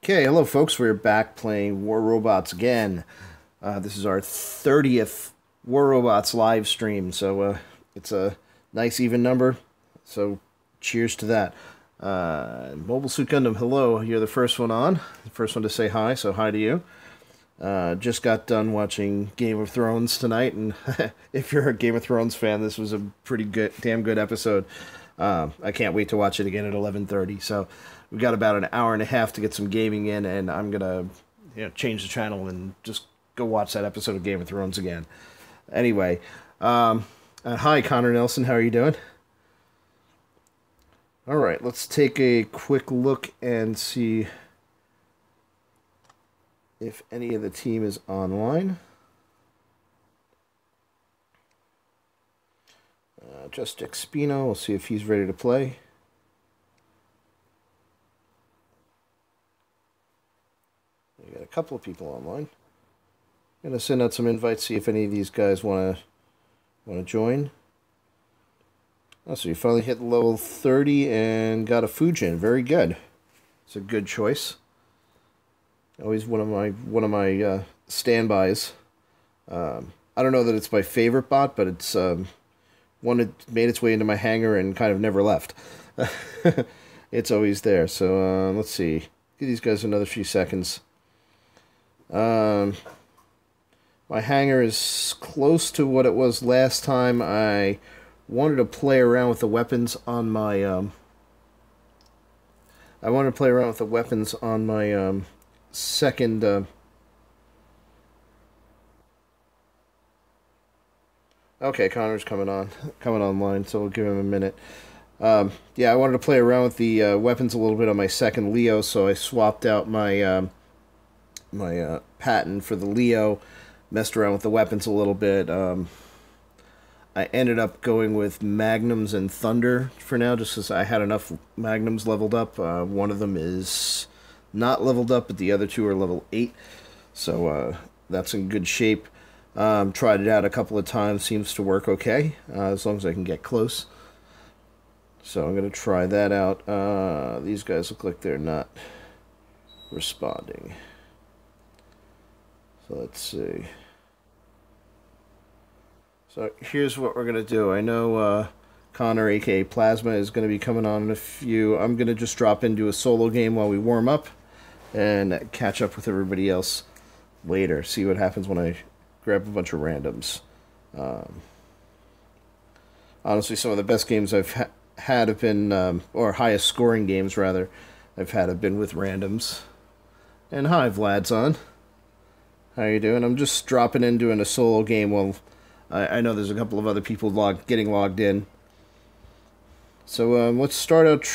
Okay, hello folks. We're back playing War Robots again. This is our 30th War Robots live stream, so it's a nice even number. So cheers to that. Mobile Suit Gundam, hello. You're the first one on. The first one to say hi, so hi to you. Just got done watching Game of Thrones tonight, and if you're a Game of Thrones fan, this was a pretty good, damn good episode. I can't wait to watch it again at 11:30. So we've got about an hour and a half to get some gaming in, and I'm gonna change the channel and just go watch that episode of Game of Thrones again. Anyway, hi Connor Nelson, how are you doing? All right, let's take a quick look and see if any of the team is online. Just Expino, we'll see if he's ready to play. We got a couple of people online. I'm gonna send out some invites, see if any of these guys wanna join. Oh, so you finally hit level 30 and got a Fujin. Very good. It's a good choice. Always one of my standbys. I don't know that it's my favorite bot, but it's one that made its way into my hangar and kind of never left. It's always there. So let's see. Give these guys another few seconds. My hangar is close to what it was last time. I wanted to play around with the weapons on my second. Okay, Connor's coming online, so we'll give him a minute. Yeah, I wanted to play around with the weapons a little bit on my second Leo, so I swapped out my Patton for the Leo, messed around with the weapons a little bit. I ended up going with Magnums and Thunder for now, just because I had enough Magnums leveled up. One of them is not leveled up, but the other two are level 8, so that's in good shape. Tried it out a couple of times, seems to work okay, as long as I can get close. So I'm going to try that out. These guys look like they're not responding. So let's see. So here's what we're going to do. I know Connor, aka Plasma, is going to be coming on in a few. I'm going to just drop into a solo game while we warm up and catch up with everybody else later. See what happens when I grab a bunch of randoms. Honestly, some of the best games I've had have been, or highest scoring games rather, I've had have been with randoms. And hi, Vlad's on. How you doing? I'm just dropping in doing a solo game while I know there's a couple of other people getting logged in. So let's start out.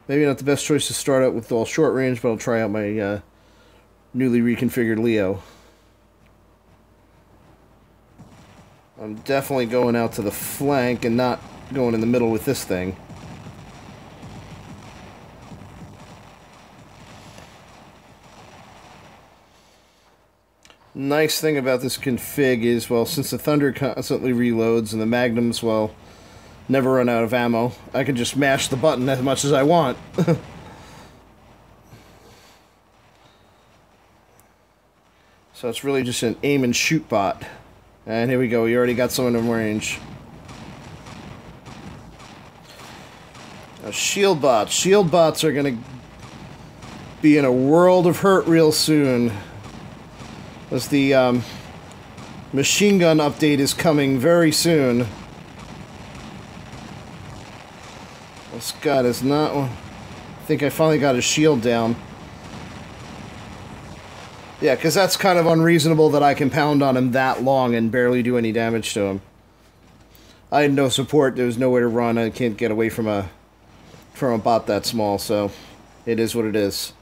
Maybe not the best choice to start out with all short range, but I'll try out my newly reconfigured Leo. I'm definitely going out to the flank and not going in the middle with this thing. Nice thing about this config is, well, since the Thunder constantly reloads and the Magnums, well, never run out of ammo, I can just mash the button as much as I want. So it's really just an aim and shoot bot. And here we go, we already got someone in range. Now, shield bots. Shield bots are going to be in a world of hurt real soon. As the machine gun update is coming very soon. This guy is not... I think I finally got his shield down. Yeah, because that's kind of unreasonable that I can pound on him that long and barely do any damage to him. I had no support, there was nowhere to run, I can't get away from a bot that small, so it is what it is.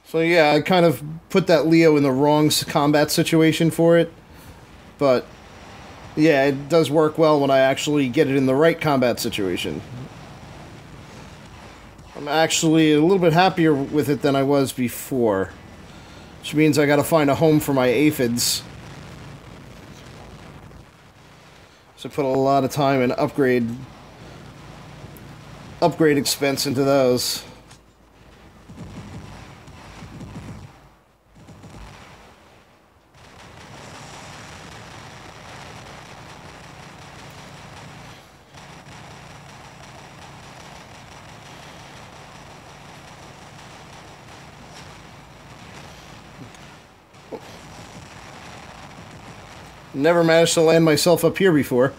So yeah, I kind of put that Leo in the wrong combat situation for it, but yeah, it does work well when I actually get it in the right combat situation. I'm actually a little bit happier with it than I was before. Which means I gotta find a home for my aphids. So I put a lot of time and upgrade expense into those. Never managed to land myself up here before.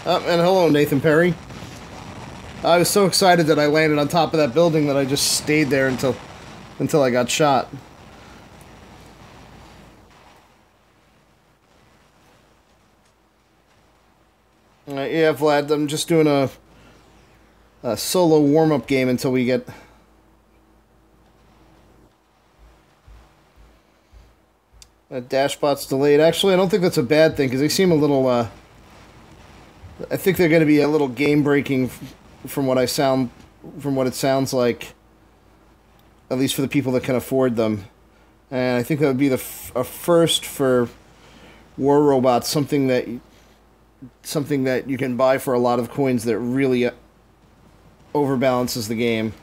And hello, Nathan Perry. I was so excited that I landed on top of that building that I just stayed there until I got shot. Yeah, Vlad, I'm just doing a solo warm-up game until we get... Dashbot's delayed. Actually, I don't think that's a bad thing, because they seem a little, I think they're going to be a little game-breaking from what it sounds like, at least for the people that can afford them. And I think that would be a first for War Robots, something that you can buy for a lot of coins that really overbalances the game.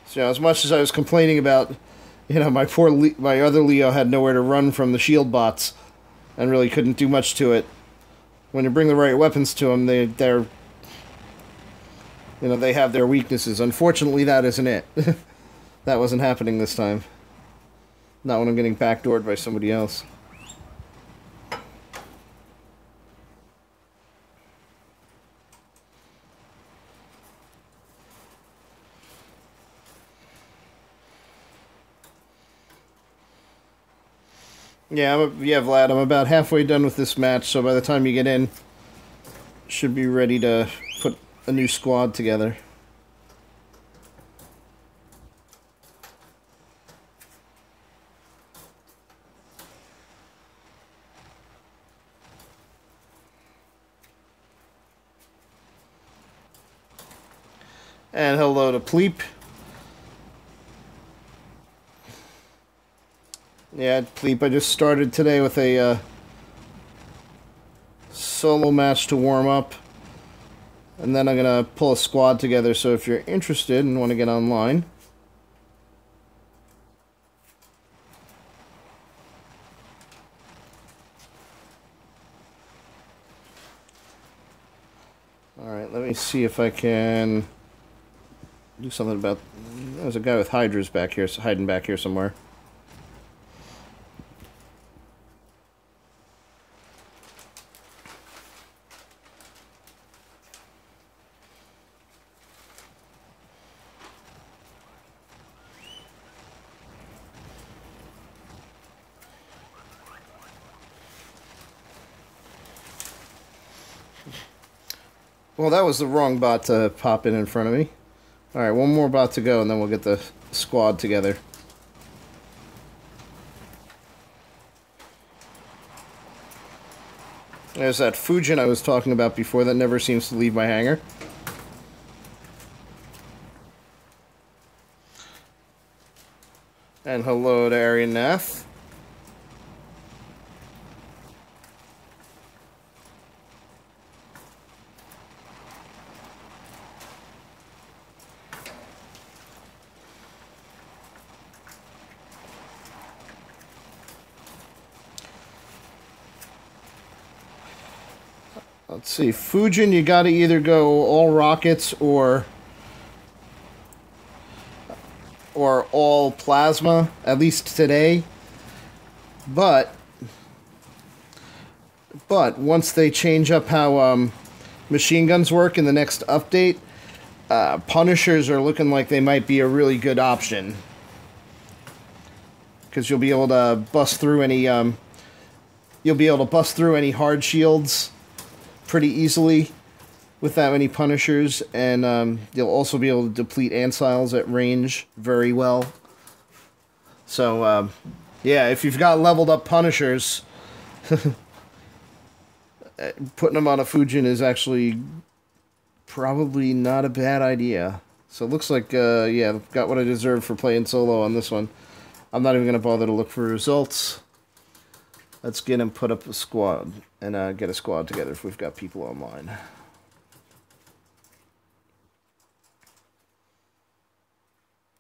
So, as much as I was complaining about, my other Leo had nowhere to run from the shield bots, and really couldn't do much to it. When you bring the right weapons to them, they have their weaknesses. Unfortunately, that isn't it. That wasn't happening this time. Not when I'm getting backdoored by somebody else. Yeah, Vlad, I'm about halfway done with this match, so by the time you get in, should be ready to put a new squad together. And hello to Pleep. Yeah, Pleep, I just started today with a solo match to warm up. And then I'm going to pull a squad together, so if you're interested and want to get online... Alright, let me see if I can do something about... There's a guy with hydras back here, hiding back here somewhere. Well, that was the wrong bot to pop in front of me. Alright, one more bot to go, and then we'll get the squad together. There's that Fujin I was talking about before that never seems to leave my hangar. And hello to Aryan Nath. Let's see, Fujin, you gotta either go all rockets or all plasma, at least today. But once they change up how machine guns work in the next update, Punishers are looking like they might be a really good option. Because you'll be able to bust through any hard shields pretty easily with that many Punishers, and you'll also be able to deplete Anciles at range very well. So, yeah, if you've got leveled up Punishers, putting them on a Fujin is actually probably not a bad idea. So it looks like, yeah, I've got what I deserve for playing solo on this one. I'm not even going to bother to look for results. Let's get him put up a squad and get a squad together if we've got people online.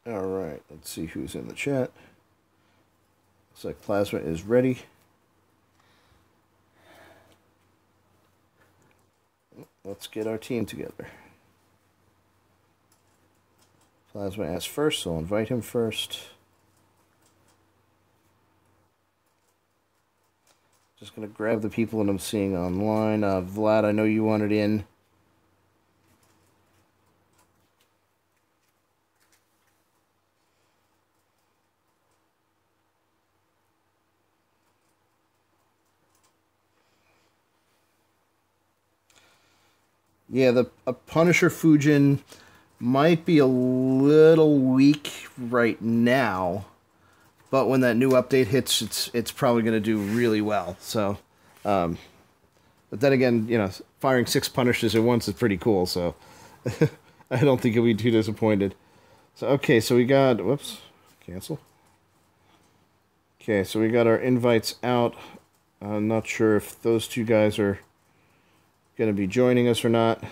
Alright, let's see who's in the chat. Looks like Plasma is ready. Let's get our team together. Plasma asked first, so I'll invite him first. Just going to grab the people that I'm seeing online. Vlad, I know you wanted in. Yeah, a Punisher Fujin might be a little weak right now, but when that new update hits, it's probably going to do really well. So, but then again, you know, firing 6 Punishers at once is pretty cool. So, I don't think you'll be too disappointed. So, okay, so we got whoops, cancel. Okay, so we got our invites out. I'm not sure if those two guys are going to be joining us or not.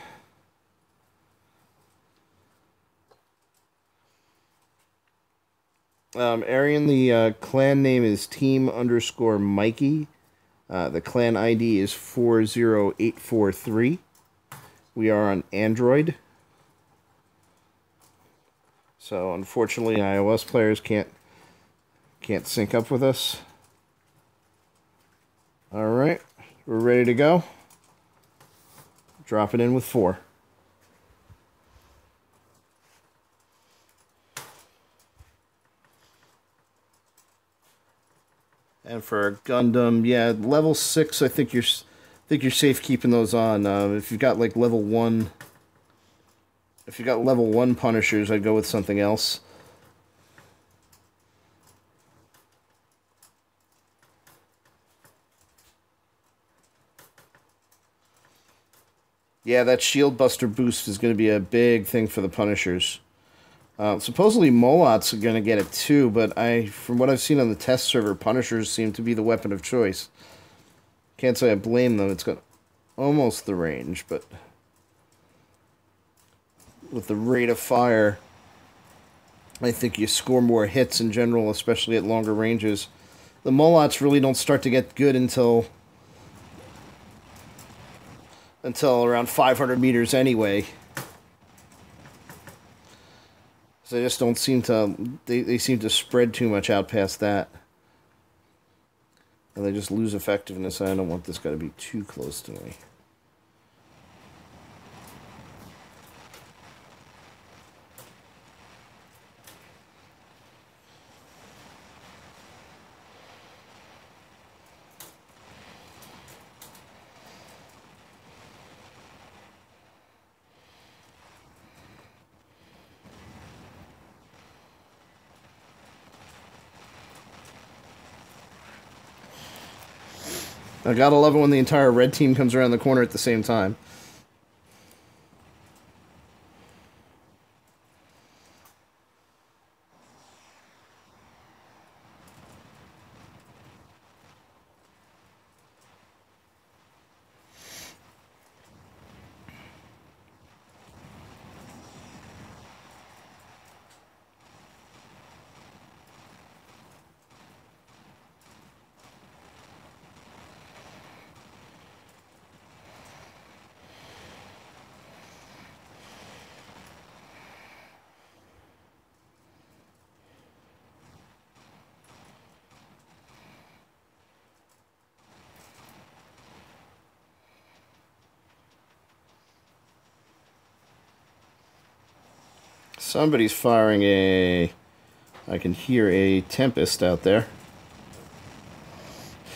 Arian, the clan name is team_Mikey. The clan ID is 40843. We are on Android. So unfortunately iOS players can't sync up with us. Alright, we're ready to go. Drop it in with 4. And for Gundam, yeah, level 6, I think you're safe keeping those on. If you've got like level 1, if you got level 1 Punishers, I'd go with something else. Yeah, that Shield Buster boost is going to be a big thing for the Punishers. Supposedly Molots are going to get it too, but from what I've seen on the test server, Punishers seem to be the weapon of choice. Can't say I blame them. It's got almost the range, but with the rate of fire, I think you score more hits in general, especially at longer ranges. The Molots really don't start to get good until around 500 meters anyway. So they just don't seem to, they seem to spread too much out past that. And they just lose effectiveness. I don't want this guy to be too close to me. I gotta love it when the entire red team comes around the corner at the same time. Somebody's firing a... I can hear a Tempest out there.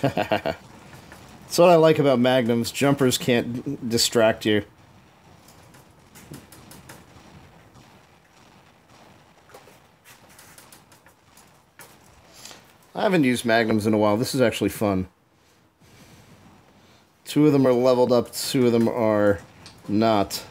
That's what I like about Magnums. Jumpers can't distract you. I haven't used magnums in a while. This is actually fun. 2 of them are leveled up, 2 of them are not.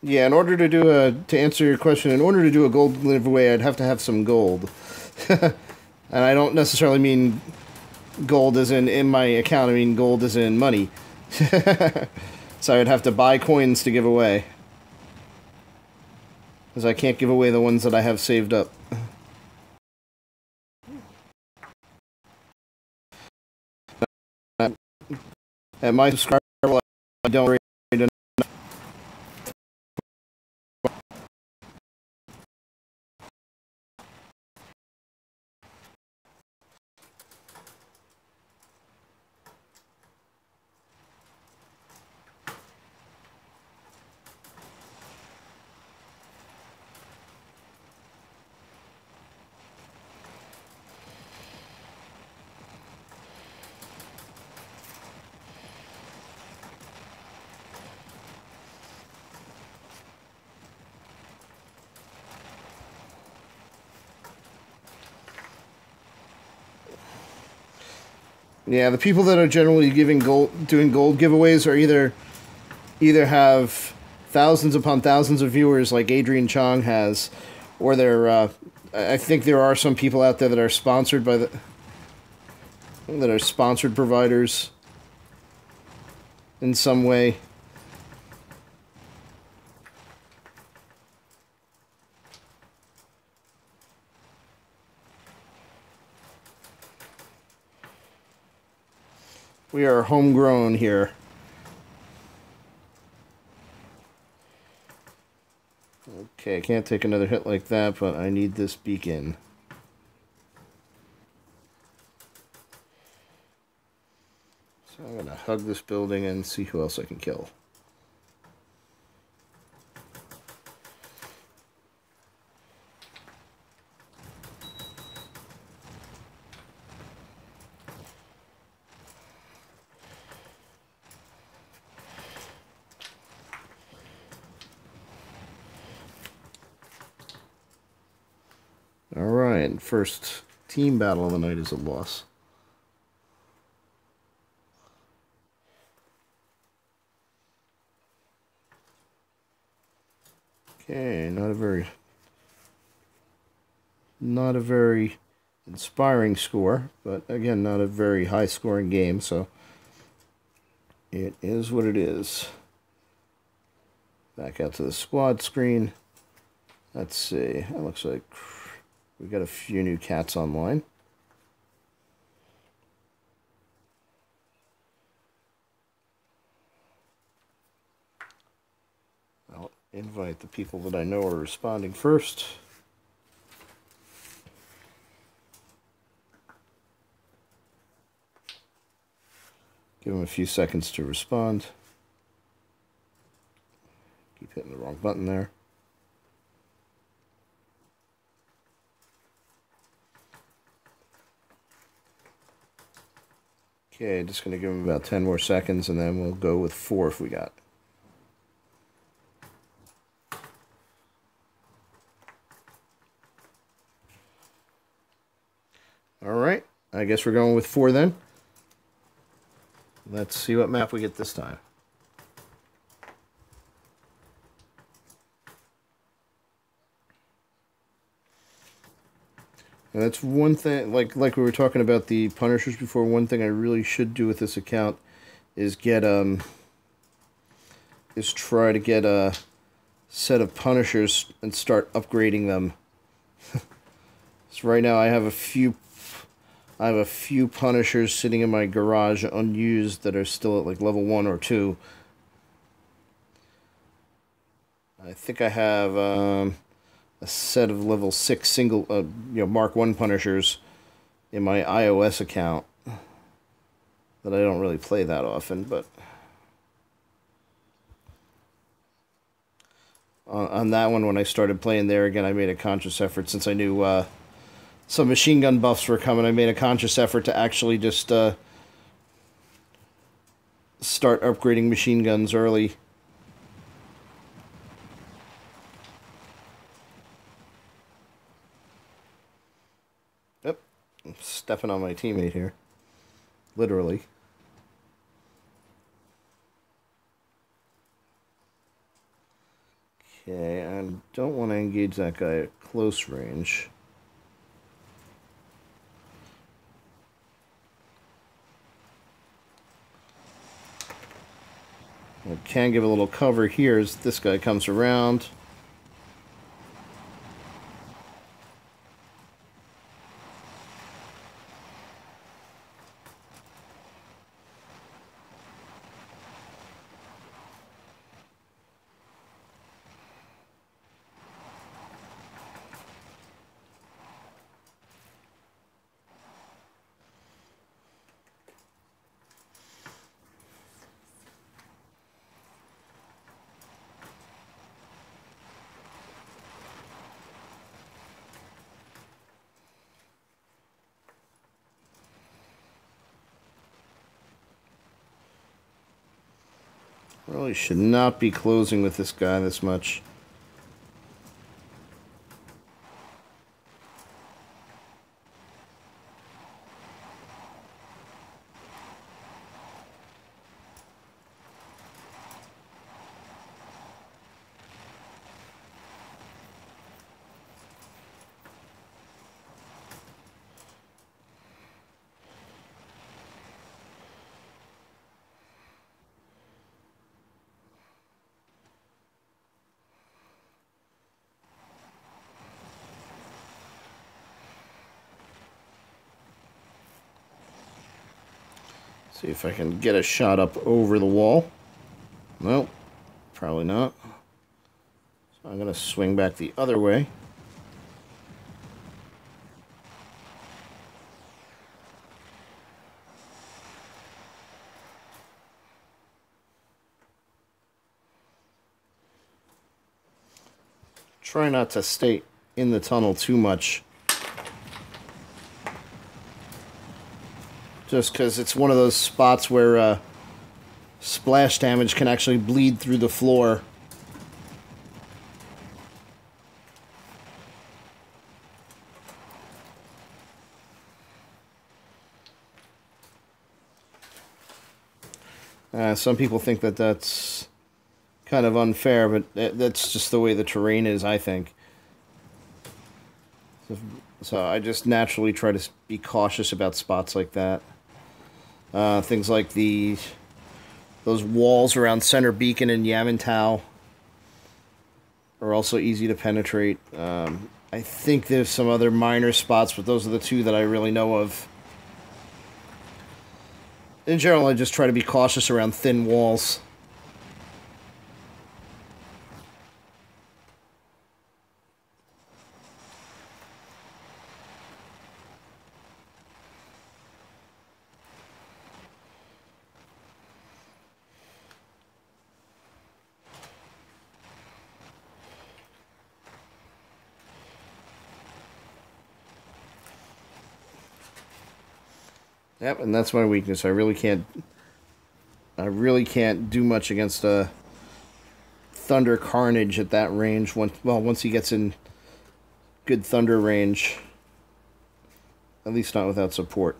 Yeah, in order to to answer your question, in order to do a gold giveaway, I'd have to have some gold. And I don't necessarily mean gold as in my account, I mean gold as in money. So I'd have to buy coins to give away. Because I can't give away the ones that I have saved up. At my subscriber level, I don't rate enough. Yeah, the people that are generally doing gold giveaways are either have thousands upon thousands of viewers like Adrian Chong has, or I think there are some people out there that are sponsored by that are sponsored providers in some way. We are homegrown here. Okay, I can't take another hit like that, but I need this beacon. So I'm gonna hug this building and see who else I can kill. Alright, first team battle of the night is a loss. Okay, not a very inspiring score, but again, not a very high scoring game, so it is what it is. Back out to the squad screen. Let's see, it looks like we got a few new cats online. I'll invite the people that I know are responding first. Give them a few seconds to respond. Keep hitting the wrong button there. Okay, just going to give them about 10 more seconds, and then we'll go with 4 if we got. Alright, I guess we're going with 4 then. Let's see what map we get this time. And that's one thing, like we were talking about the Punishers before, one thing I really should do with this account is try to get a set of Punishers and start upgrading them. So right now I have a few Punishers sitting in my garage unused that are still at like level 1 or 2. I think I have a set of level 6 single, Mark 1 Punishers in my iOS account that I don't really play that often, but on that one, when I started playing there again, I made a conscious effort, since I knew some machine gun buffs were coming, I made a conscious effort to actually just start upgrading machine guns early. Yep, I'm stepping on my teammate here. Literally. Okay, I don't want to engage that guy at close range. I can give a little cover here as this guy comes around. Really should not be closing with this guy this much. See if I can get a shot up over the wall. Nope, probably not. So I'm going to swing back the other way. Try not to stay in the tunnel too much. Just because it's one of those spots where splash damage can actually bleed through the floor. Some people think that that's kind of unfair, but that's just the way the terrain is, I think. So I just naturally try to be cautious about spots like that. Things like those walls around Center Beacon and Yamantau are also easy to penetrate. I think there's some other minor spots, but those are the two that I really know of. In general, I just try to be cautious around thin walls. Yep, and that's my weakness. I really can't do much against Thunder Carnage at that range. Once he gets in good Thunder range. At least not without support.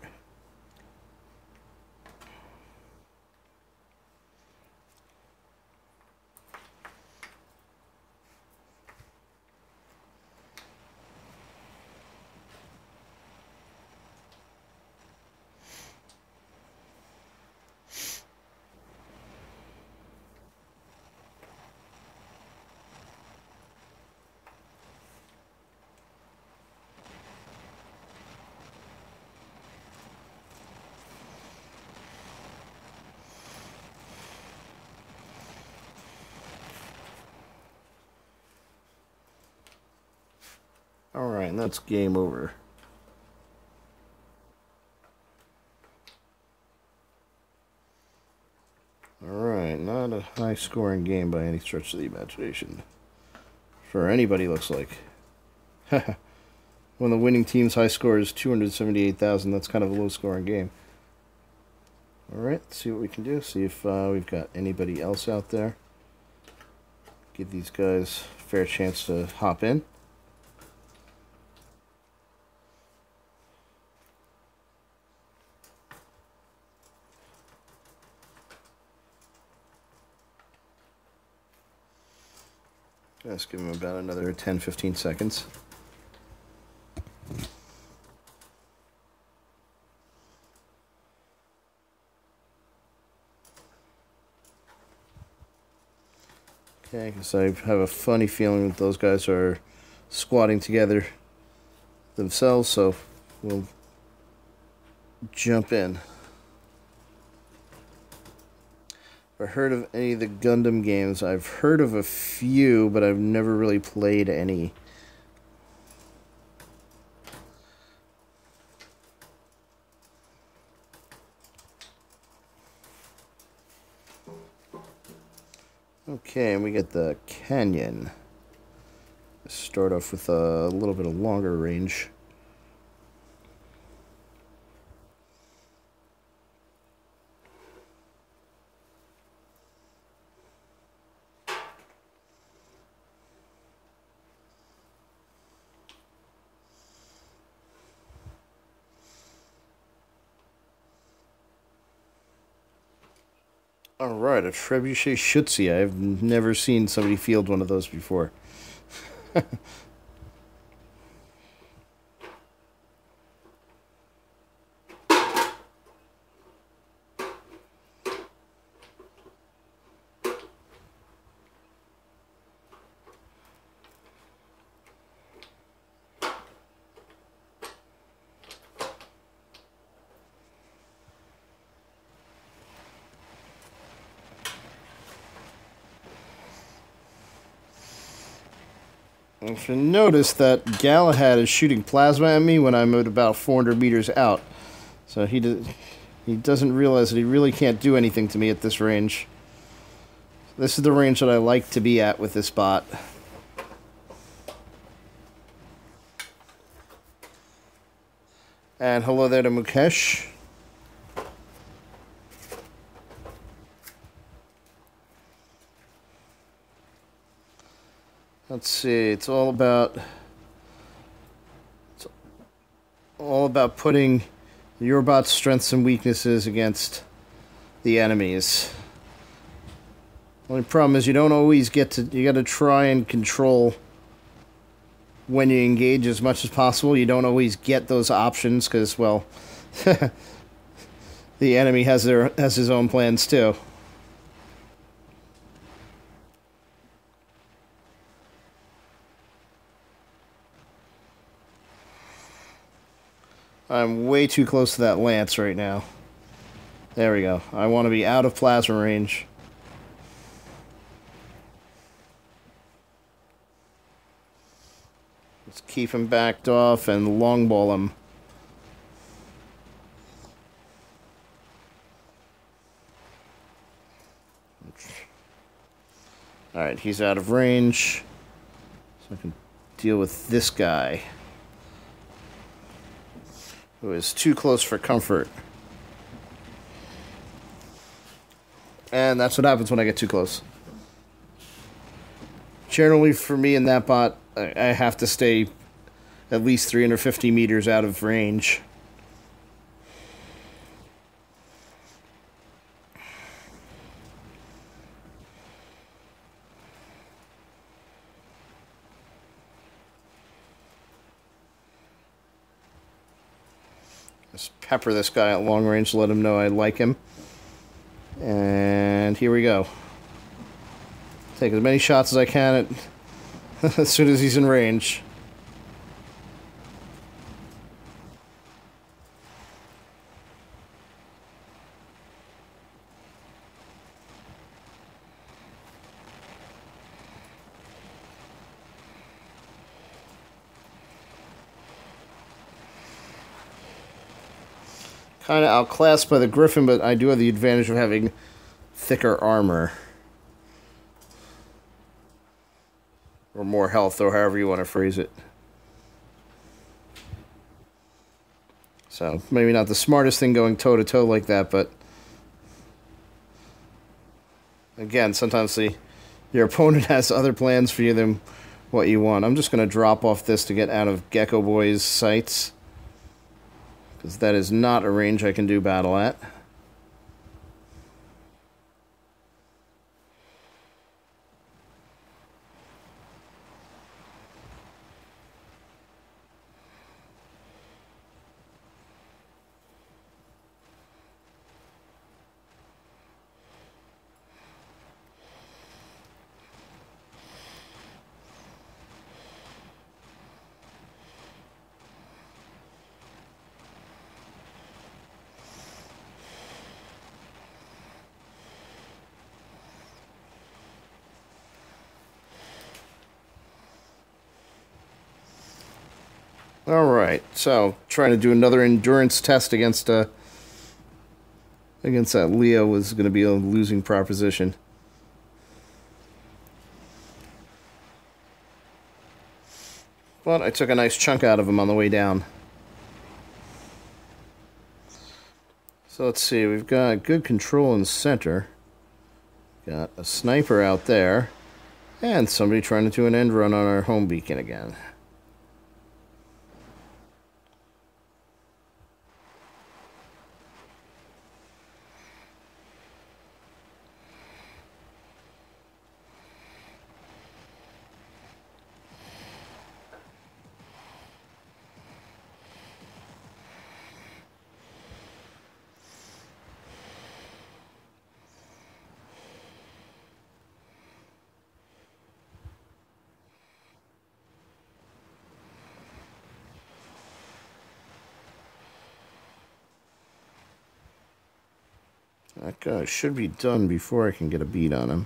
Alright, and that's game over. Alright, not a high-scoring game by any stretch of the imagination. for anybody, looks like. When the winning team's high score is 278,000, that's kind of a low-scoring game. Alright, let's see what we can do. See if we've got anybody else out there. Give these guys a fair chance to hop in. Let's give them about another 10-15 seconds. Okay, because I have a funny feeling that those guys are squatting together themselves, so we'll jump in. I've heard of any of the Gundam games. I've heard of a few, but I've never really played any. Okay, and we get the Canyon. Let's start off with a little bit of longer range. Alright, a Trebuchet Schütze. I've never seen somebody field one of those before. If you notice that Galahad is shooting plasma at me when I'm at about 400 meters out. So he doesn't realize that he really can't do anything to me at this range. This is the range that I like to be at with this bot. And hello there to Mukesh. Let's see, it's all about putting your bot's strengths and weaknesses against the enemies. Only problem is you don't always get to, you gotta try and control when you engage as much as possible. You don't always get those options because, well, the enemy has his own plans too. I'm way too close to that lance right now. There we go. I want to be out of plasma range. Let's keep him backed off and long ball him. Alright, he's out of range. So I can deal with this guy, who is too close for comfort. And that's what happens when I get too close. Generally, for me in that bot, I have to stay at least 350 meters out of range. Just pepper this guy at long range, let him know I like him. And here we go. Take as many shots as I can as soon as he's in range. Kind of outclassed by the Griffin, but I do have the advantage of having thicker armor. or more health, or however you want to phrase it. So maybe not the smartest thing going toe to toe like that, but again, sometimes your opponent has other plans for you than what you want. I'm just going to drop off this to get out of Gecko Boy's sights, because that is not a range I can do battle at. Alright, so trying to do another endurance test against that Leo was going to be a losing proposition. But I took a nice chunk out of him on the way down. So let's see, we've got good control in the center. Got a sniper out there. And somebody trying to do an end run on our home beacon again. That guy should be done before I can get a beat on him.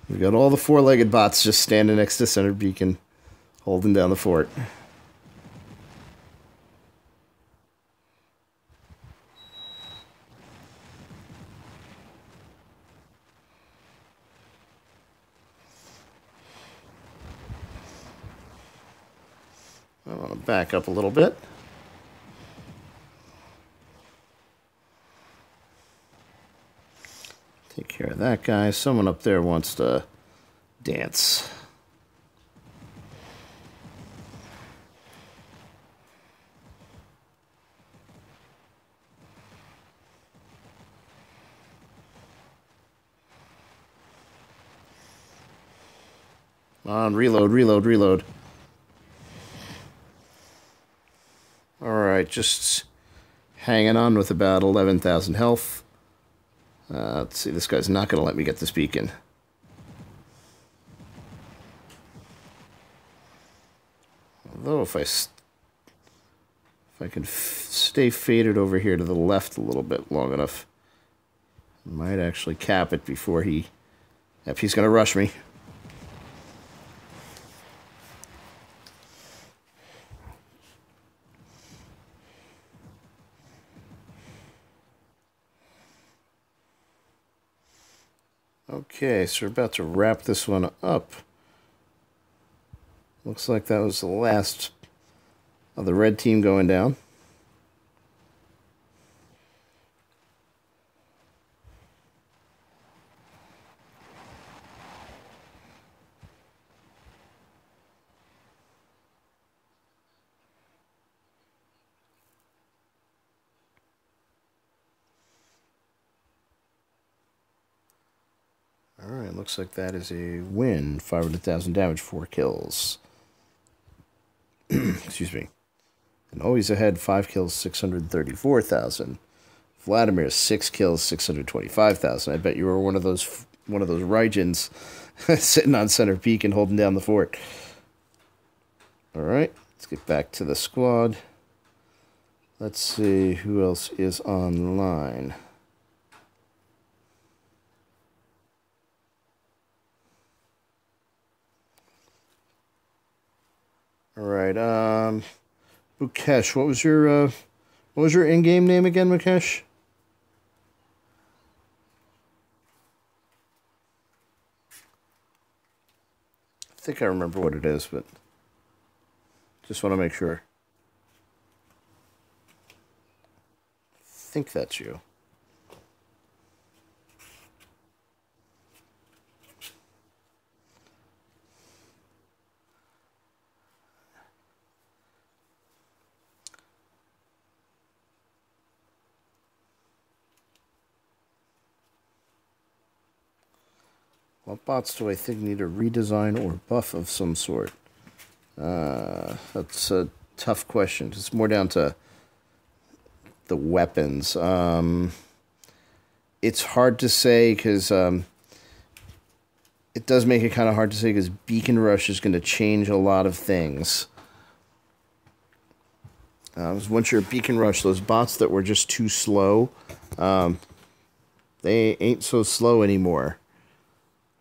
We've got all the four-legged bots just standing next to center beacon, holding down the fort. I want to back up a little bit. Take care of that guy. Someone up there wants to dance. On, reload, reload, reload. Alright, just hanging on with about 11,000 health. Let's see, this guy's not going to let me get this beacon. Although if I can stay faded over here to the left a little bit long enough, I might actually cap it before if he's going to rush me. Okay, so we're about to wrap this one up. Looks like that was the last of the red team going down. Alright, looks like that is a win. 500,000 damage, 4 kills. Excuse me. And always ahead, 5 kills, 634,000. Vladimir, 6 kills, 625,000. I bet you were one of those Raijins sitting on center peak and holding down the fort. Alright, let's get back to the squad. Let's see who else is online. right. Mukesh, what was your in-game name again, Mukesh? I think I remember what it is, but just want to make sure. I think that's you. What bots do I think need a redesign or buff of some sort? That's a tough question. It's more down to the weapons. It's hard to say because it does make it kind of hard to say because Beacon Rush is going to change a lot of things. Once you're at Beacon Rush, those bots that were just too slow, they ain't so slow anymore.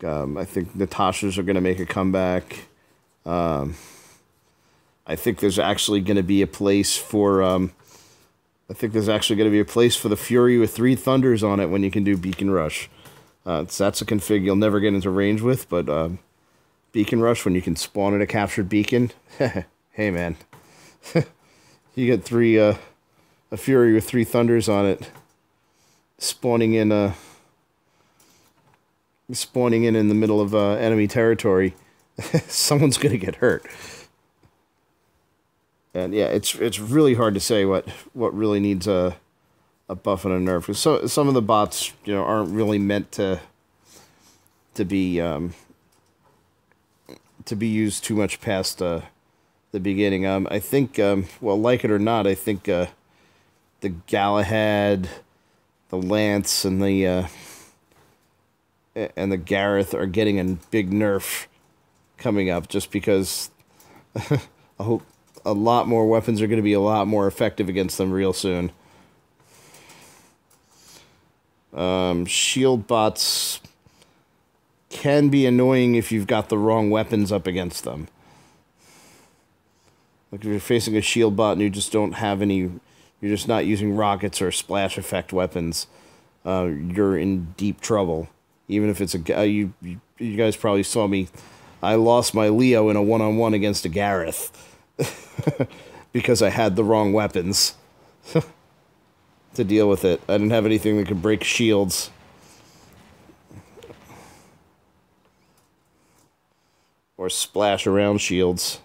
I think Natasha's are going to make a comeback. I think there's actually going to be a place for. I think there's actually going to be a place for the Fury with 3 Thunders on it when you can do Beacon Rush. That's a config you'll never get into range with, but Beacon Rush when you can spawn at a captured beacon. Hey man, you get a Fury with 3 Thunders on it, spawning in the middle of enemy territory. Someone's gonna get hurt. And yeah, it's really hard to say what really needs a buff and a nerf. Because some of the bots, aren't really meant to be used too much past the beginning. I think, well, like it or not, I think the Galahad, the Lance, and the Gareth are getting a big nerf coming up, just because I hope a lot more weapons are going to be a lot more effective against them real soon. Shield bots can be annoying if you've got the wrong weapons up against them. Like if you're facing a shield bot and you just don't have any, you're just not using rockets or splash effect weapons, you're in deep trouble. Even if it's you guys probably saw me. I lost my Leo in a one-on-one against a Gareth because I had the wrong weapons to deal with it. I didn't have anything that could break shields. Or splash around shields.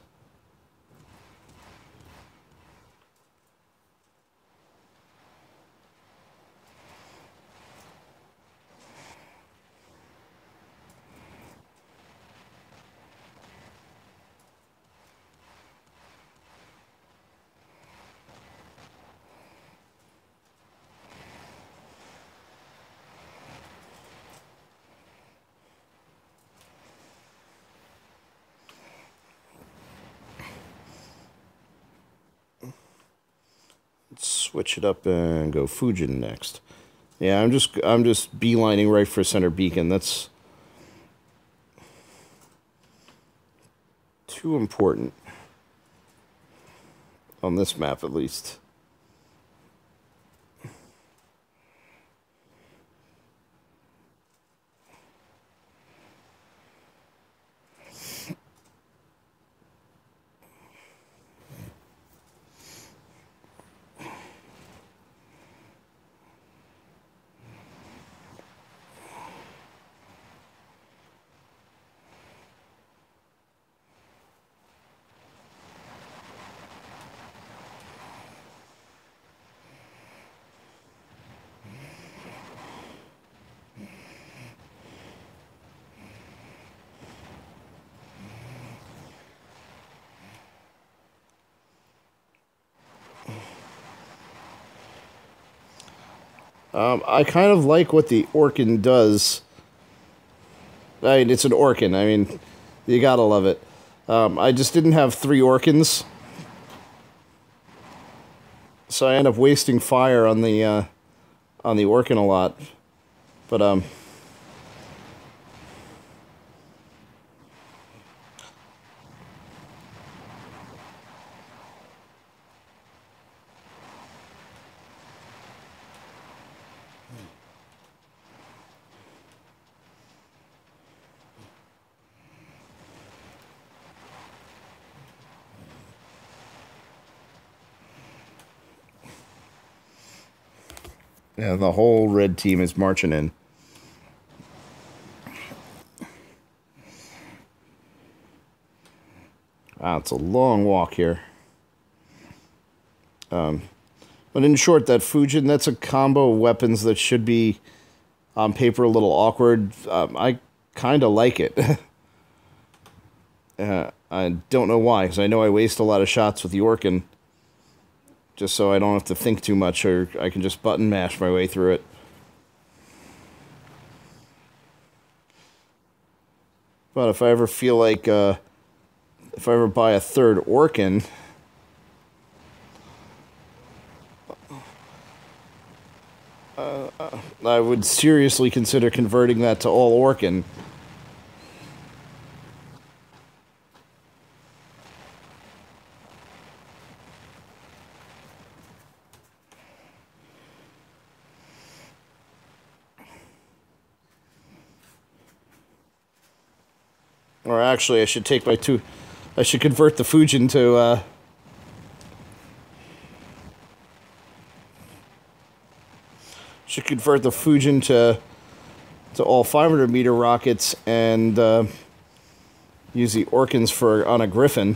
Switch it up and go Fujin next. Yeah, I'm just beelining right for center beacon. That's too important on this map, at least. I kind of like what the Orkin does. I mean, it's an Orkin. I mean, you gotta love it. I just didn't have 3 Orkins, so I end up wasting fire on the Orkin a lot. But And the whole red team is marching in. Wow, it's a long walk here. But in short, that Fujin, that's a combo of weapons that should be, on paper, a little awkward. I kind of like it. I don't know why, because I know I waste a lot of shots with the Orkin, just so I don't have to think too much, or I can just button mash my way through it. But if I ever feel like, if I ever buy a third Orkin, I would seriously consider converting that to all Orkin. Or actually, I should take my two... I should convert the Fujin to, should convert the Fujin to all 500-meter rockets and use the Orkins for on a Griffin.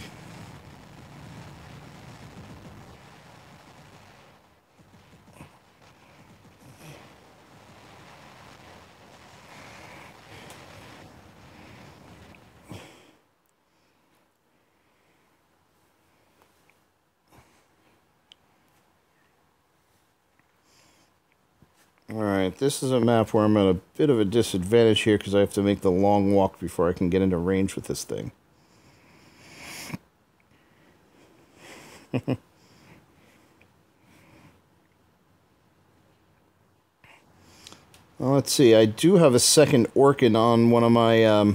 Alright, this is a map where I'm at a bit of a disadvantage here because I have to make the long walk before I can get into range with this thing. Well, let's see, I do have a second Orkin on one of my,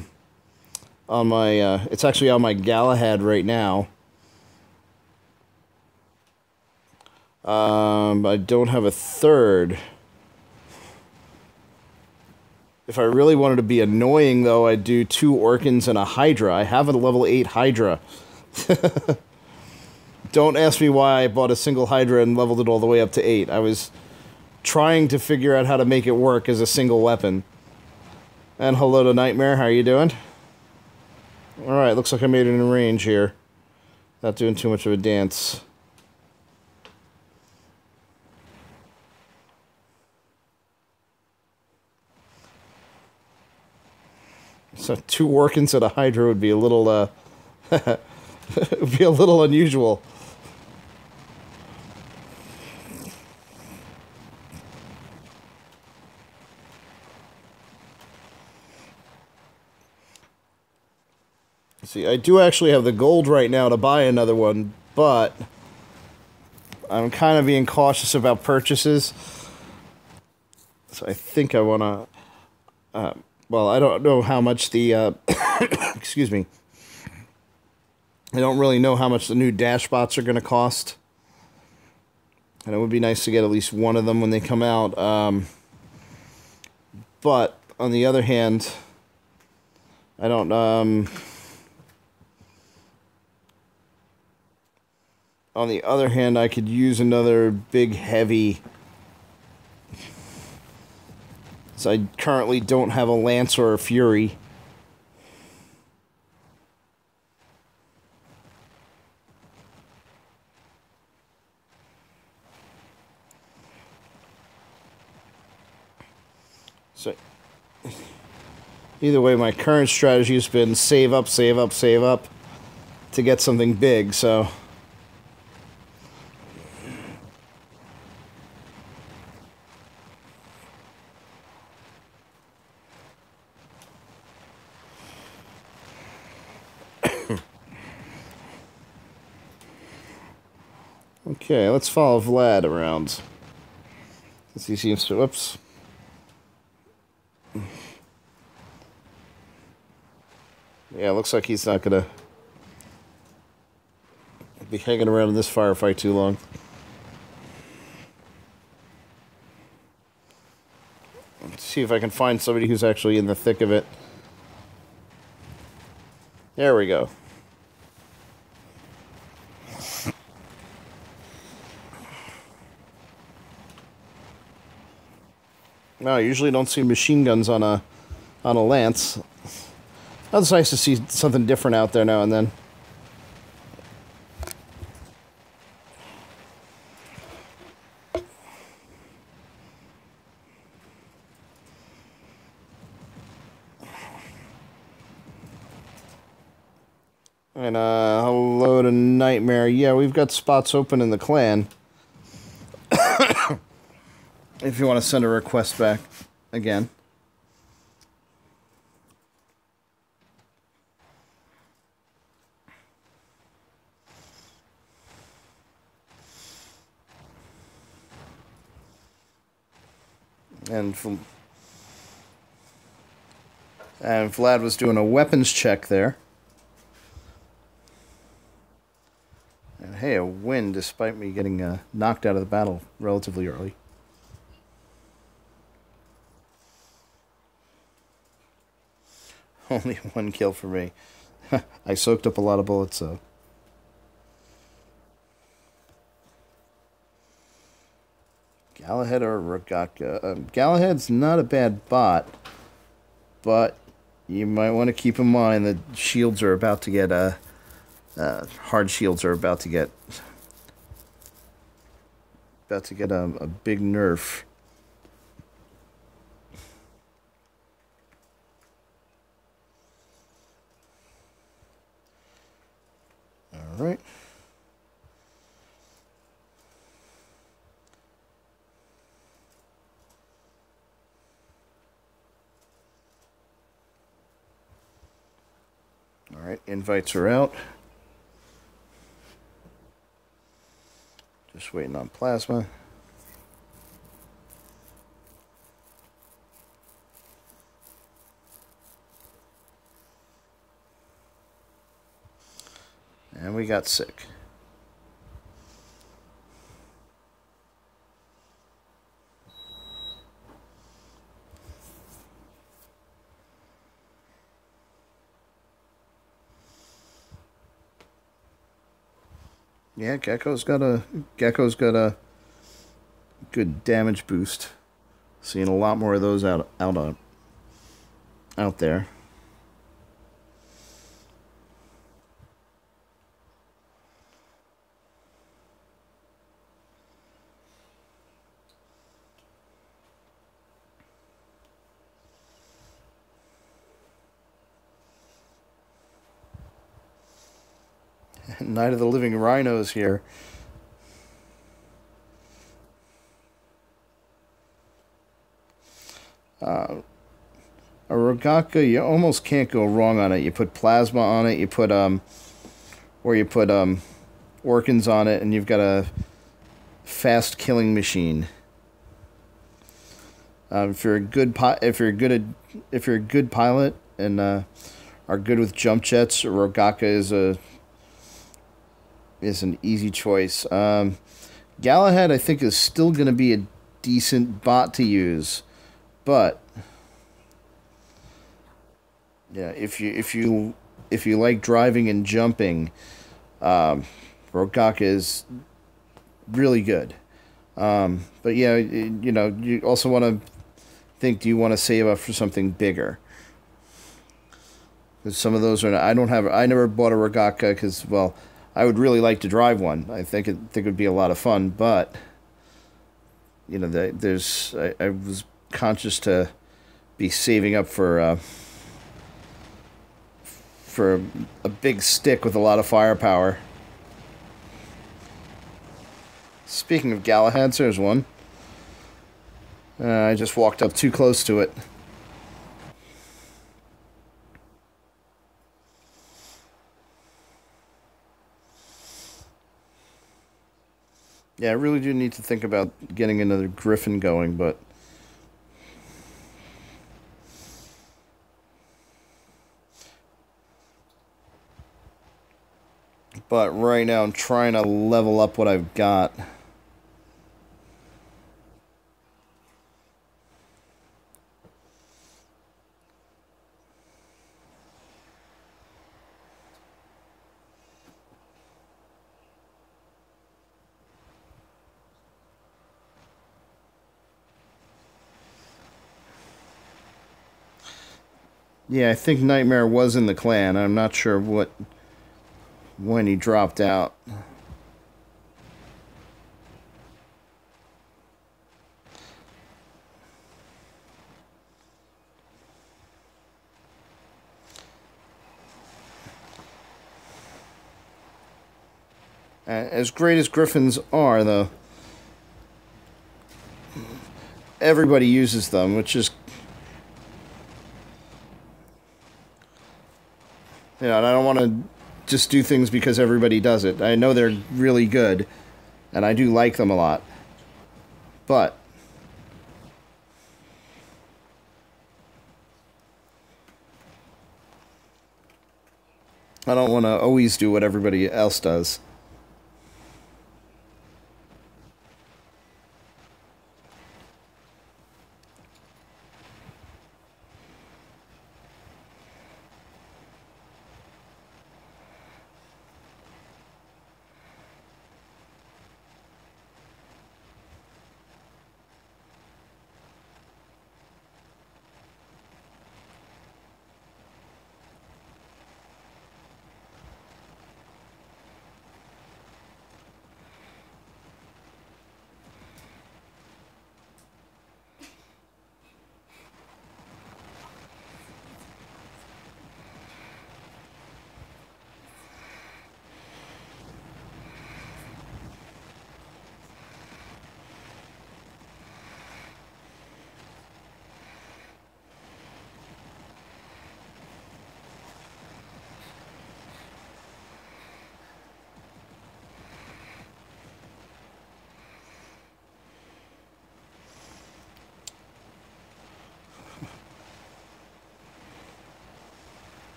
it's actually on my Galahad right now. I don't have a third. If I really wanted to be annoying, though, I'd do 2 Orkins and a Hydra. I have a level 8 Hydra. Don't ask me why I bought a single Hydra and leveled it all the way up to 8. I was trying to figure out how to make it work as a single weapon. And hello to Nightmare, how are you doing? Alright, looks like I made it in range here. Not doing too much of a dance. So 2 Orkins and a Hydra would be a little, would be a little unusual. See, I do actually have the gold right now to buy another one, but I'm kind of being cautious about purchases. So I think I want to... well, I don't know how much the... excuse me. I don't really know how much the new Dashbots are going to cost. And it would be nice to get at least one of them when they come out. But, on the other hand, I don't... on the other hand, I could use another big, heavy... So I currently don't have a Lance or a Fury. So either way, my current strategy has been save up, save up, save up to get something big, so... Okay, let's follow Vlad around. Since he seems to... Whoops. Yeah, looks like he's not gonna be hanging around in this firefight too long. Let's see if I can find somebody who's actually in the thick of it. There we go. No, I usually don't see machine guns on a Lance. That's nice to see something different out there now and then. And hello to Nightmare. Yeah, we've got spots open in the clan. If you want to send a request back again. And Vlad was doing a weapons check there. And hey, a win despite me getting knocked out of the battle relatively early. Only one kill for me. I soaked up a lot of bullets, so. Galahad or Rogaka? Galahad's not a bad bot, but you might want to keep in mind that shields are about to get hard shields are about to get a big nerf. All right. All right, invites are out. Just waiting on plasma. And we got sick. Yeah, Gecko's got a good damage boost. Seeing a lot more of those out there. Night of the Living Rhinos here. A Rogaka, you almost can't go wrong on it. You put plasma on it, you put Orkans on it, and you've got a fast killing machine. If you're a good pilot and are good with jump jets, Rogaka is an easy choice. Galahad, I think, is still going to be a decent bot to use, but yeah, if you like driving and jumping, Rogaka is really good. But yeah, you also want to think: do you want to save up for something bigger? Because some of those are. I never bought a Rogaka because, well, I would really like to drive one. I think it would be a lot of fun, but I was conscious to be saving up for a big stick with a lot of firepower. Speaking of Galahads, there's one. I just walked up too close to it. Yeah, I really do need to think about getting another Griffin going, but right now I'm trying to level up what I've got. Yeah, I think Nightmare was in the clan. I'm not sure when he dropped out. As great as Griffins are, though, everybody uses them, which is... You know, and I don't want to just do things because everybody does it. I know they're really good, and I do like them a lot. But... I don't want to always do what everybody else does.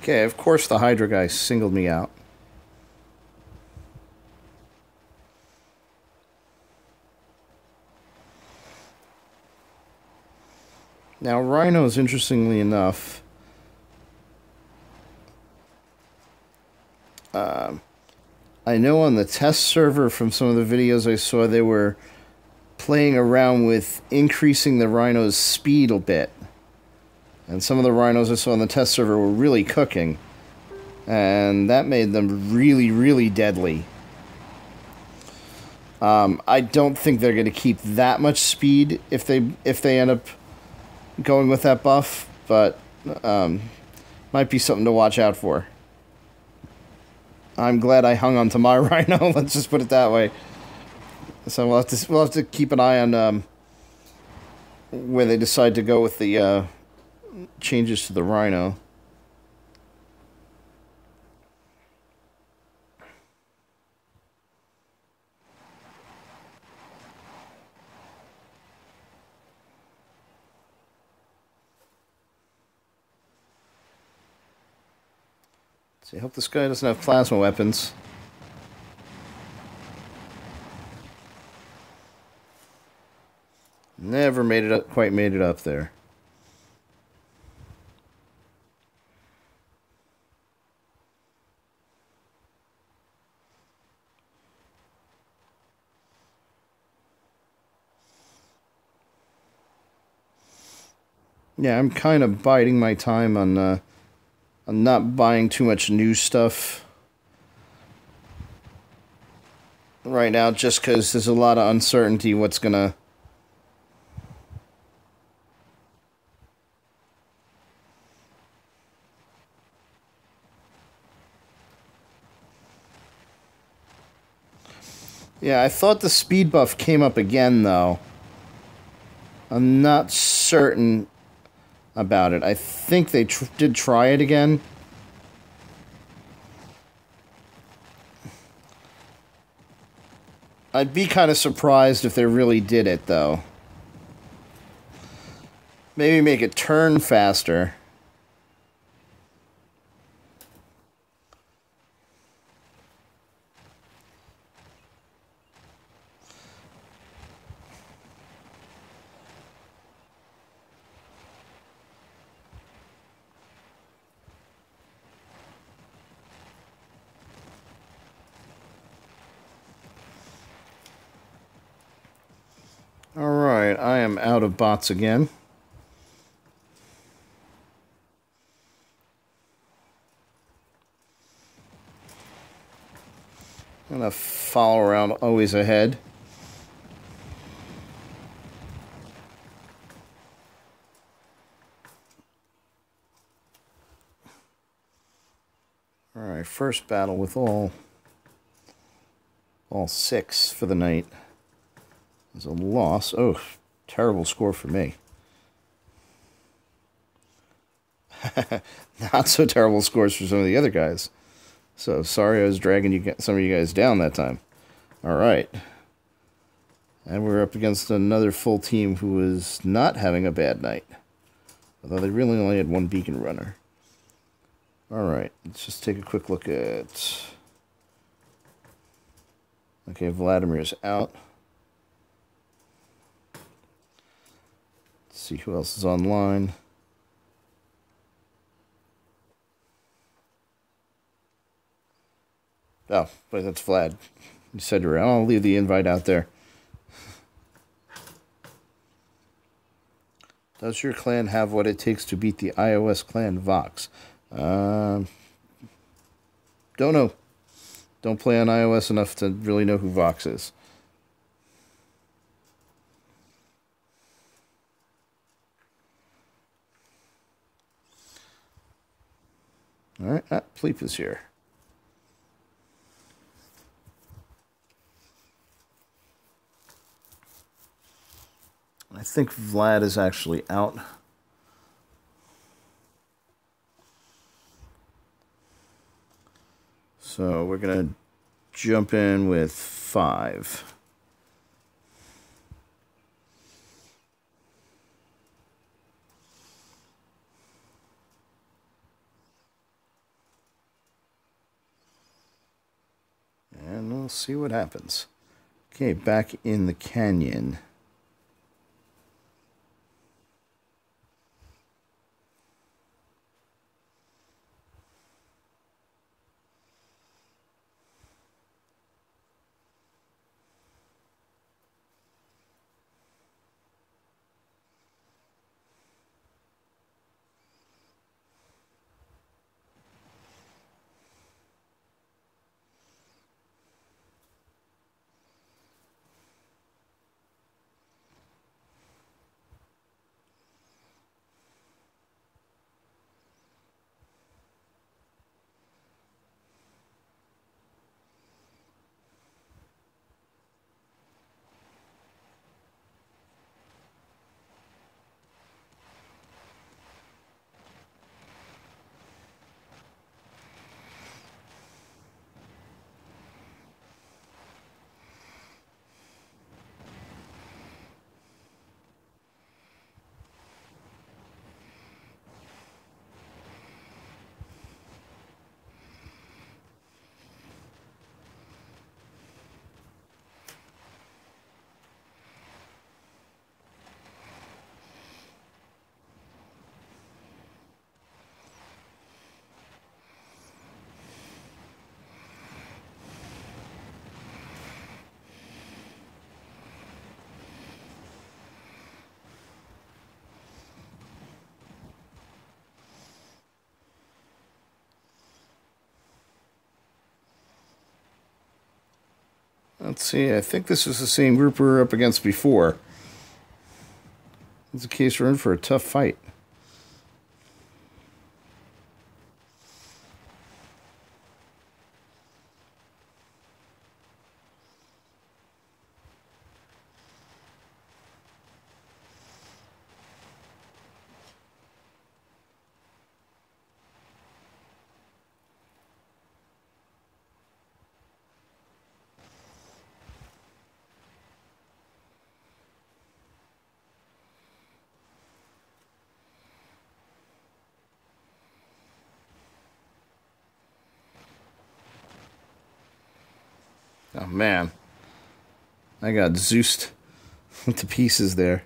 Okay, of course the Hydra guy singled me out. Now, rhinos, interestingly enough, I know on the test server from some of the videos I saw, they were playing around with increasing the rhino's speed a bit. And some of the rhinos I saw on the test server were really cooking. And that made them really, really deadly. I don't think they're going to keep that much speed if they end up going with that buff, but might be something to watch out for. I'm glad I hung on to my rhino. Let's just put it that way. So we'll have to keep an eye on where they decide to go with the changes to the rhino. I hope this guy doesn't have plasma weapons. Never made it up, quite made it up there. Yeah, I'm kind of biding my time on I'm not buying too much new stuff right now, just because there's a lot of uncertainty what's gonna... Yeah, I thought the speed buff came up again, though. I'm not certain about it. I think they did try it again. I'd be kind of surprised if they really did it, though. Maybe make it turn faster. Alright, I am out of bots again. I'm gonna follow around, always ahead. Alright, first battle with all 6 for the night. There's a loss. Oh, terrible score for me. Not so terrible scores for some of the other guys. So sorry I was dragging some of you guys down that time. Alright. And we're up against another full team who is not having a bad night. Although they really only had one beacon runner. Alright, let's just take a quick look at... Okay, Vladimir's out. Let's see who else is online. Oh, but that's Vlad. You said you're out. I'll leave the invite out there. Does your clan have what it takes to beat the iOS clan Vox? Don't know. Don't play on iOS enough to really know who Vox is. Alright, Pleep is here. I think Vlad is actually out. So we're going to jump in with 5. And we'll see what happens. Okay, back in the canyon. Let's see, I think this is the same group we were up against before. It's a case we're in for a tough fight. Oh, man. I got Zeused to pieces there.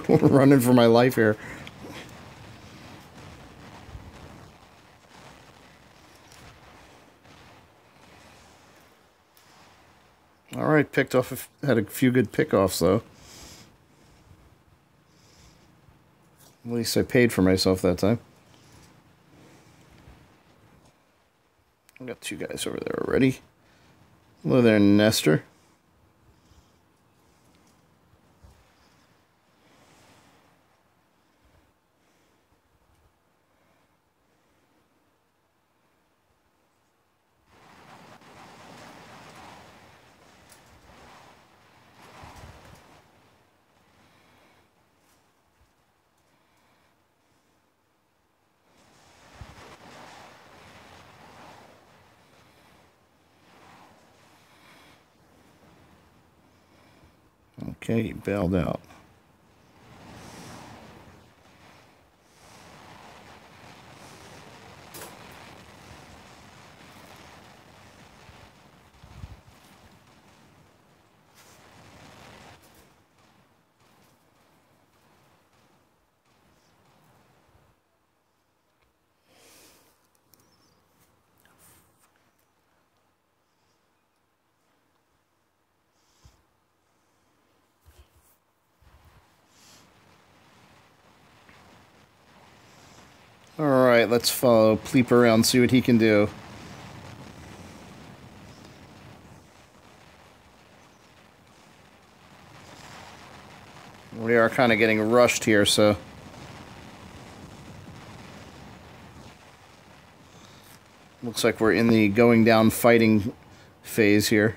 Running for my life here. All right, picked off. Had a few good pickoffs though. At least I paid for myself that time. I got two guys over there already. Hello there, Nestor. Okay, he bailed out. Alright, let's follow Pleep around, see what he can do. We are kind of getting rushed here, so... Looks like we're in the going down fighting phase here.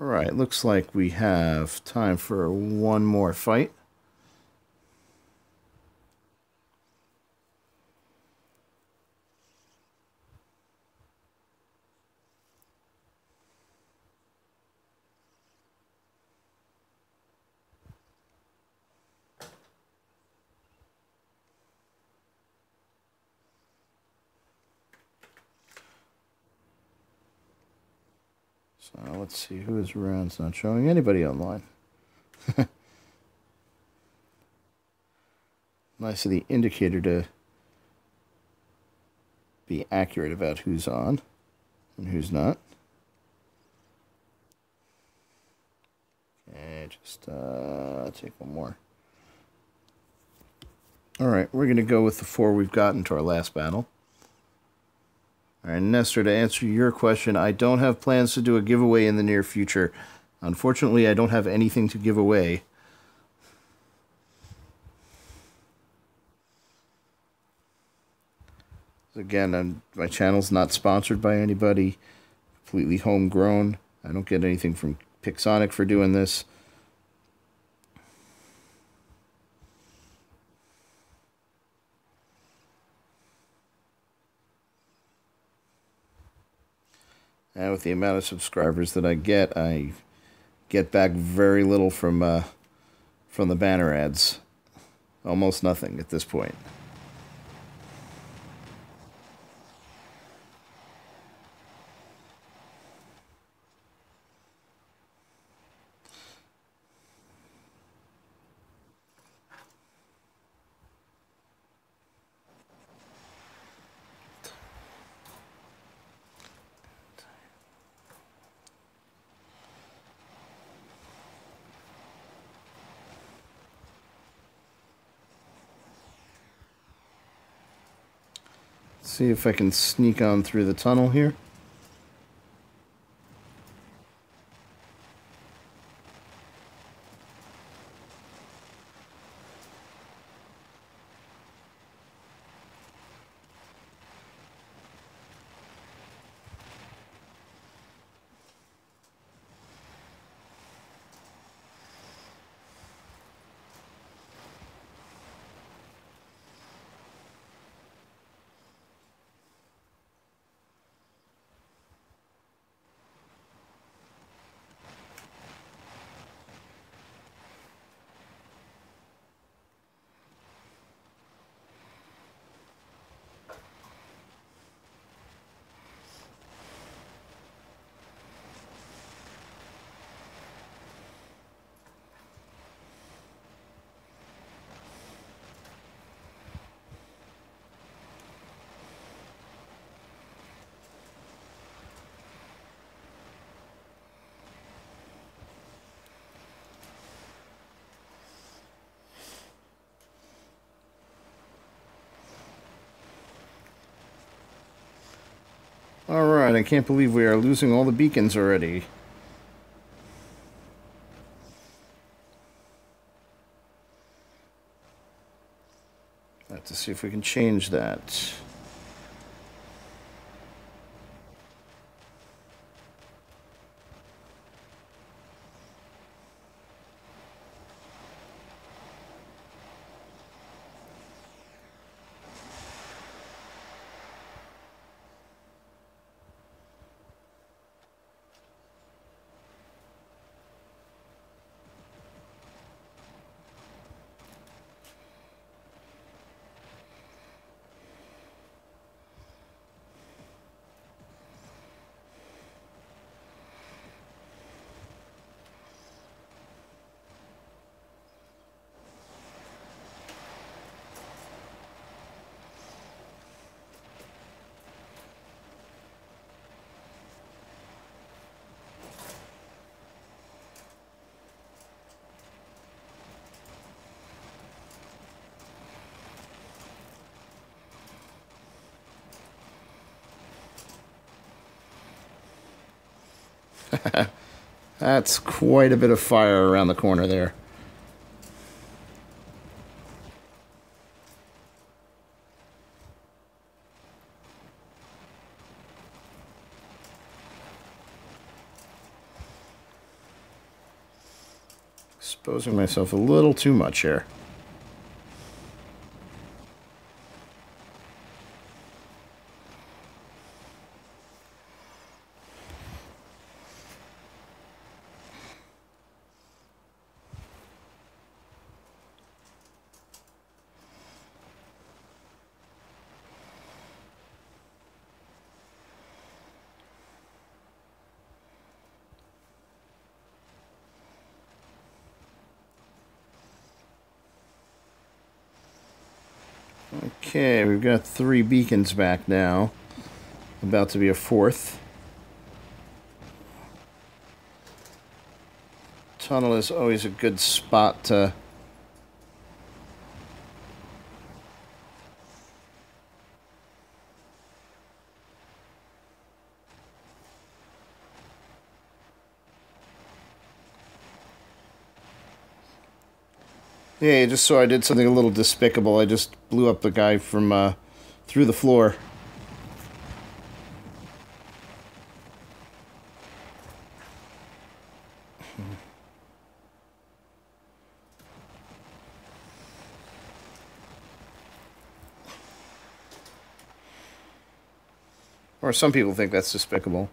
Alright, looks like we have time for one more fight. So let's see who is around. It's not showing anybody online. Nice of the indicator to be accurate about who's on and who's not. Okay, just take one more. Alright, we're going to go with the 4 we've gotten to our last battle. Alright, Nestor, to answer your question, I don't have plans to do a giveaway in the near future. Unfortunately, I don't have anything to give away. Again, my channel's not sponsored by anybody. Completely homegrown. I don't get anything from Pixonic for doing this. And with the amount of subscribers that I get back very little from the banner ads. Almost nothing at this point. See if I can sneak on through the tunnel here. Alright, I can't believe we are losing all the beacons already. Have to see if we can change that. That's quite a bit of fire around the corner there. Exposing myself a little too much here. Okay, we've got 3 beacons back now. About to be a 4th. Tunnel is always a good spot to... Yeah, you just saw I did something a little despicable. I just blew up the guy from through the floor. Or some people think that's despicable.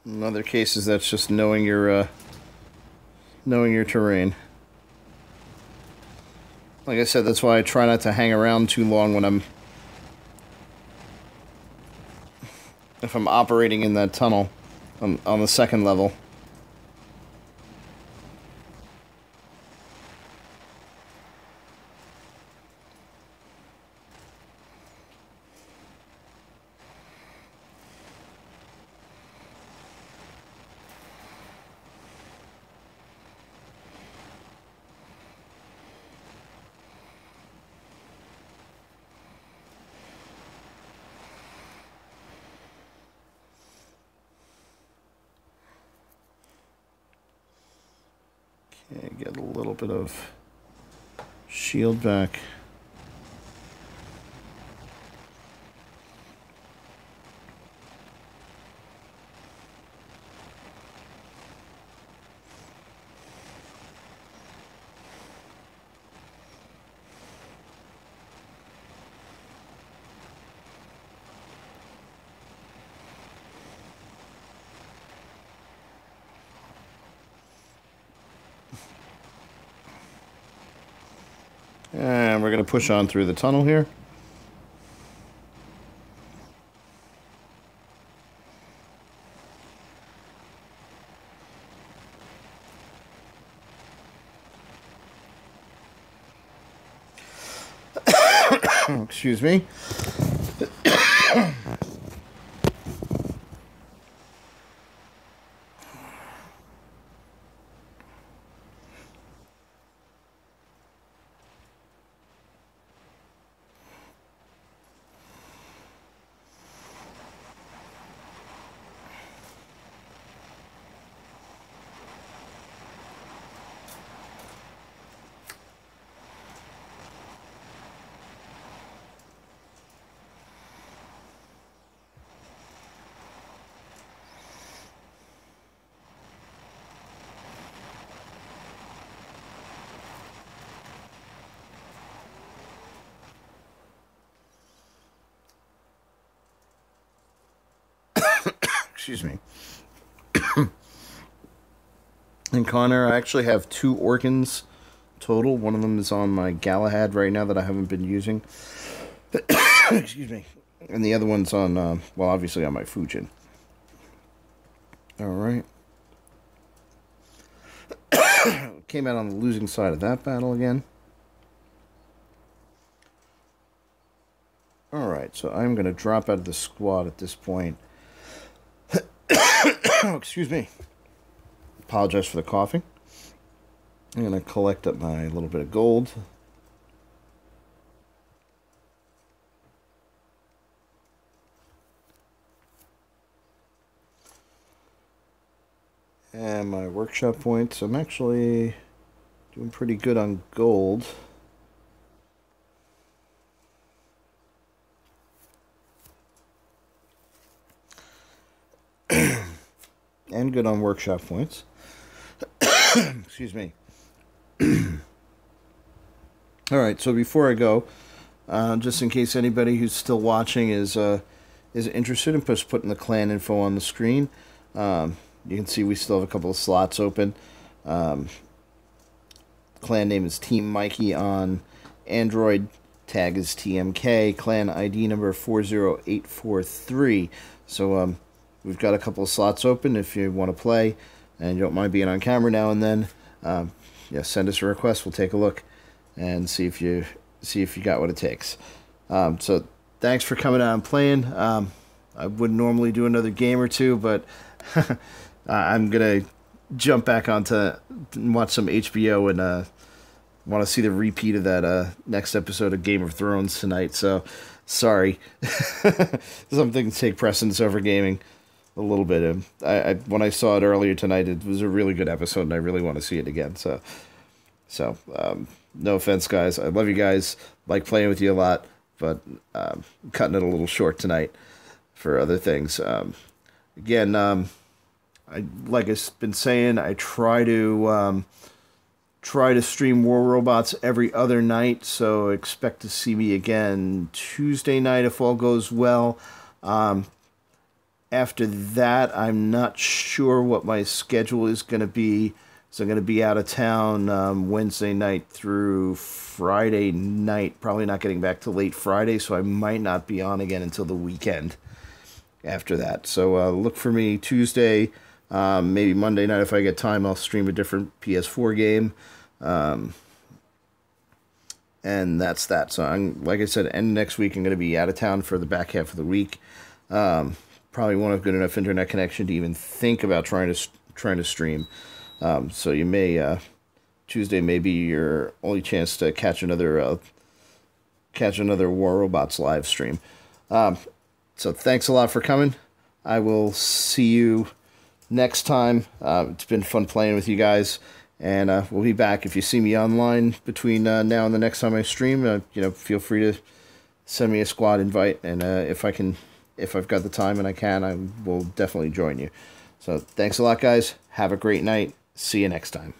In other cases, that's just knowing your terrain. Like I said, that's why I try not to hang around too long when if I'm operating in that tunnel on the 2nd level. Okay, get a little bit of shield back. And we're going to push on through the tunnel here. Excuse me. Excuse me. And Connor, I actually have 2 organs total. One of them is on my Galahad right now that I haven't been using. Excuse me. And the other one's on, well, obviously on my Fujin. Alright. Came out on the losing side of that battle again. Alright, so I'm going to drop out of the squad at this point. Excuse me. Apologize for the coughing. I'm going to collect up my little bit of gold. And my workshop points. I'm actually doing pretty good on gold. And good on workshop points. Excuse me. Alright, so before I go, just in case anybody who's still watching is interested in just putting the clan info on the screen, you can see we still have a couple of slots open. Clan name is Team Mikey on Android. Tag is TMK. Clan ID number 40843. So, we've got a couple of slots open if you want to play and you don't mind being on camera now and then. send us a request. We'll take a look and see if you got what it takes. So thanks for coming out and playing. I wouldn't normally do another game or two, but I'm gonna jump back onto and watch some HBO and want to see the repeat of that next episode of Game of Thrones tonight. So sorry, some things take precedence over gaming a little bit. I when I saw it earlier tonight, it was a really good episode, and I really want to see it again. So no offense, guys. I love you guys. Like playing with you a lot, but cutting it a little short tonight for other things. Again, I like I've been saying, I try to stream War Robots every other night, so expect to see me again Tuesday night if all goes well. After that, I'm not sure what my schedule is going to be. So I'm going to be out of town Wednesday night through Friday night. Probably not getting back till late Friday, so I might not be on again until the weekend after that. So look for me Tuesday, maybe Monday night if I get time. I'll stream a different PS4 game. And that's that. So like I said, end next week I'm going to be out of town for the back half of the week. Probably won't have good enough internet connection to even think about trying to stream. So you may Tuesday may be your only chance to catch another War Robots live stream. So thanks a lot for coming. I will see you next time. It's been fun playing with you guys, and we'll be back. If you see me online between now and the next time I stream, feel free to send me a squad invite, and if I've got the time and I can, I will definitely join you. So thanks a lot, guys. Have a great night. See you next time.